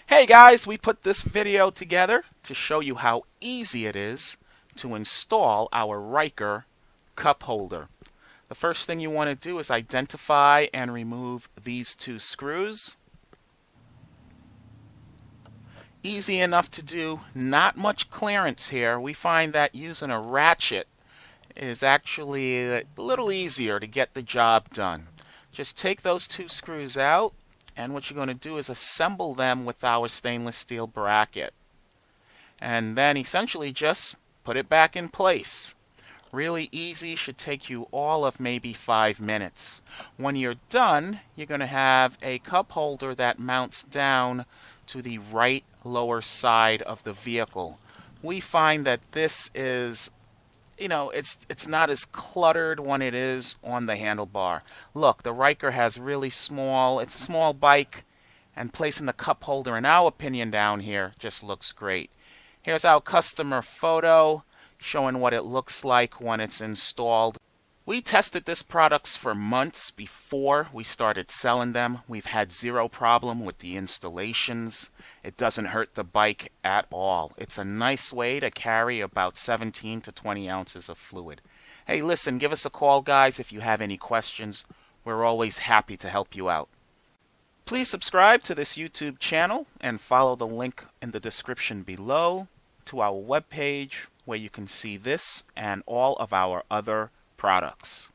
Hey guys, we put this video together to show you how easy it is to install our Ryker cup holder. The first thing you want to do is identify and remove these two screws. Easy enough to do, not much clearance here. We find that using a ratchet is actually a little easier to get the job done. Just take those two screws out, and what you're going to do is assemble them with our stainless steel bracket. And then essentially just put it back in place. Really easy, should take you all of maybe 5 minutes. When you're done, you're going to have a cup holder that mounts down to the right lower side of the vehicle. We find that this is, it's not as cluttered when it is on the handlebar. Look, the Ryker has really small, it's a small bike, and placing the cup holder, in our opinion, down here just looks great. Here's our customer photo showing what it looks like when it's installed. We tested this products for months before we started selling them. We've had zero problem with the installations. It doesn't hurt the bike at all. It's a nice way to carry about 17 to 20 ounces of fluid. Hey, listen, give us a call, guys, if you have any questions. We're always happy to help you out. Please subscribe to this YouTube channel and follow the link in the description below to our webpage where you can see this and all of our other products.